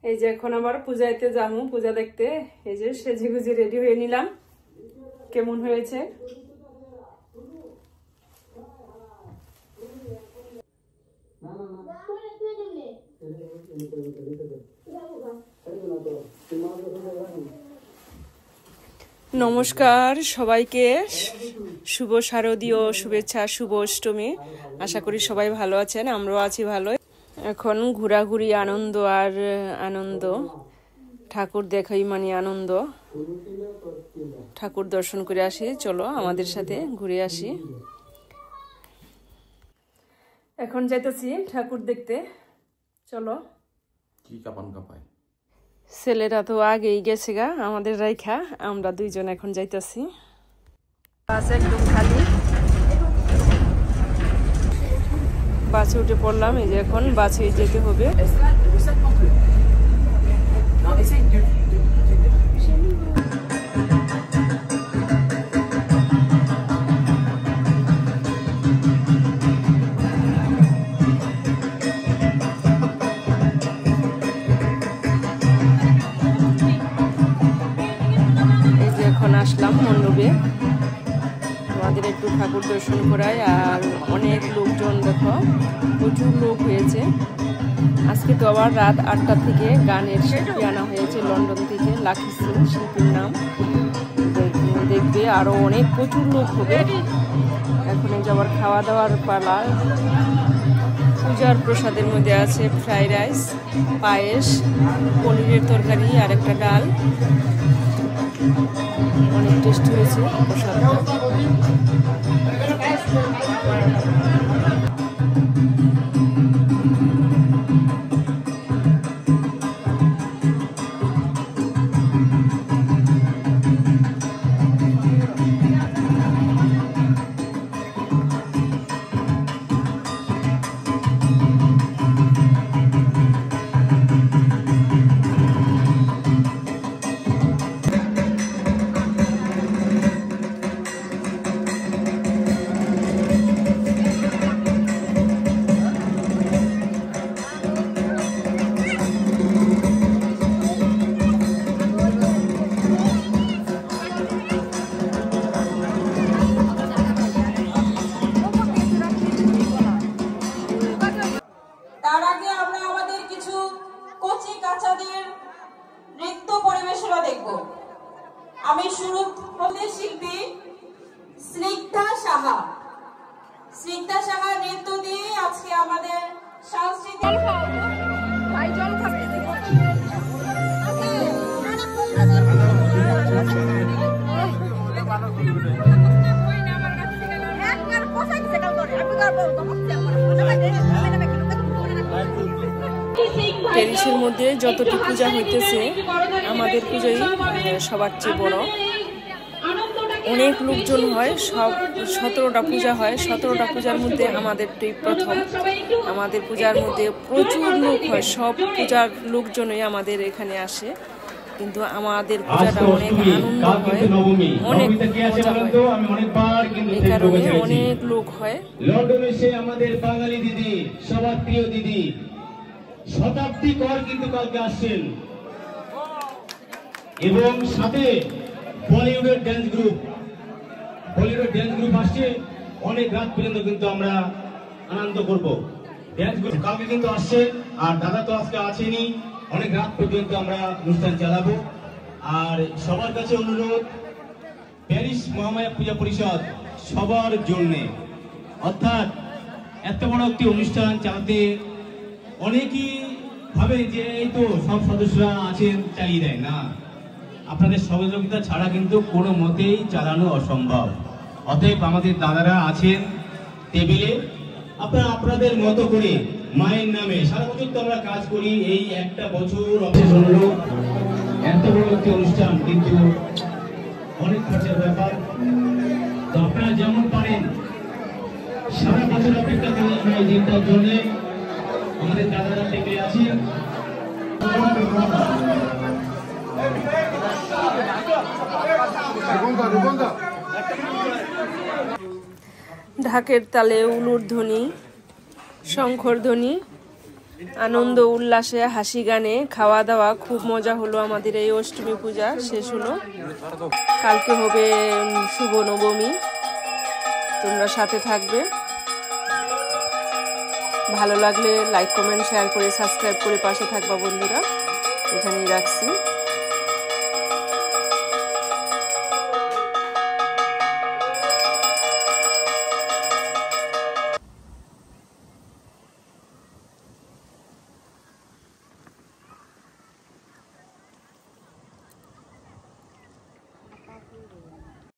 এই যে এখন আবার পূজাইতে যাবো, পূজা দেখতে। এই যে সেজে গুজে রেডি হয়ে নিলাম। কেমন হয়েছে? নমস্কার সবাইকে, শুভ শারদীয় শুভেচ্ছা, শুভ অষ্টমী। আশা করি সবাই ভালো আছেন, আমরাও আছি ভালো। এখন ঘোরাঘুরি আনন্দ আর আনন্দ, ঠাকুর দেখাই মানে আনন্দ। ঠাকুর দর্শন করে আসি, চলো আমাদের সাথে ঘুরে আসি। এখন যাইতেছি ঠাকুর দেখতে, চলো। কি কাপান কাপায়, ছেলেরা তো আগেই গেছে গা আমাদের রাইখা, আমরা দুইজন এখন যাইতেছি। বাস একদম খালি, বাসে উঠে পড়লাম। এই যে এখন বাসে যেতে হবে। এখন আসলাম মণ্ডপে, আমাদের একটু ঠাকুর দর্শন করায়। আর অনেক লোকজন, দেখো প্রচুর লোক হয়েছে আজকে। তো আবার রাত 8টা থেকে গানের শিল্পী আনা হয়েছে লন্ডন থেকে, লাকি সিং শিল্পীর নাম। দেখবে আরো অনেক প্রচুর লোক হবে। এখন যাবার খাওয়া দাওয়ার পালা। পূজার প্রসাদের মধ্যে আছে ফ্রাইড রাইস, পায়েস, পনিরের তরকারি আর একটা ডাল। অনেক টেস্টি হয়েছে প্রসাদটা। তার আগে আমরা আমাদের কিছু কচি কাঁচাদের নৃত্য পরিবেশনা দেখব। আমি শুরু হতে শিল্পী স্নিগ্ধা সাহা। স্নিগ্ধা সাহা নৃত্য দিয়ে আজকে আমাদের সাংস্কৃতিক প্যারিসের মধ্যে যতটি পূজা হইতেছে, আমাদের পূজাই সবার চেয়ে বড়। অনেক লোকজন হয়, সব 17টা পূজা হয়। 17টা পূজার মধ্যে আমাদেরটাই প্রথম। আমাদের পূজার মধ্যে প্রচুর লোক হয়, সব পূজার লোকজনই আমাদের এখানে আসে। কিন্তু আমাদের পূজাটা অনেক আনন্দ হয়, অনেক মজা হয়, এই কারণে অনেক লোক হয়। লন্ডনে সে আমাদের বাঙালি দিদি, সবার প্রিয় দিদি শতাব্দী কর কিন্তু কালকে আসছেন, এবং সাথে বলিউডের ড্যান্স গ্রুপ আসছে। অনেক রাত পর্যন্ত কিন্তু আমরা আনন্দ করব। ড্যান্স গ্রুপ কালকে কিন্তু আসছে, আর দাদা তো আজকে আসেনি। অনেক রাত পর্যন্ত আমরা অনুষ্ঠান চালাবো। আর সবার কাছে অনুরোধ, প্যারিস মহামায়া পূজা পরিষদ সবার জন্য, অর্থাৎ এত বড় একটি অনুষ্ঠান চালাতে অনেকেই ভাবে যে এই তো সব সদস্যরা আছেন চালিয়ে দেয় না। আপনাদের সহযোগিতা ছাড়া কিন্তু কোনো মতেই চালানো অসম্ভব। অতএব আমাদের দাদারা আছেন টেবিলে, আপনারা আপনাদের মতো করে মায়ের নামে সারা বছর তো আমরা কাজ করি, এই একটা বছর অবশেষ হলো। এত বড় একটি অনুষ্ঠান কিন্তু অনেক খরচের ব্যাপার। তো আপনারা যেমন পারেন সারা বছর অপেক্ষা করি আমরা এই দিনটার জন্য। আমাদের দাদারা টেবিলে আছি। ঢাকের তালে উলুর ধ্বনি, শঙ্খধ্বনি, আনন্দ উল্লাসে, হাসি গানে, খাওয়া দাওয়া, খুব মজা হলো। আমাদের এই অষ্টমী পূজা শেষ হলো। কালকে হবে শুভ নবমী। তোমরা সাথে থাকবে। ভালো লাগলে লাইক কমেন্ট শেয়ার করে সাবস্ক্রাইব করে পাশে থাকবা বন্ধুরা। এখানেই রাখছি।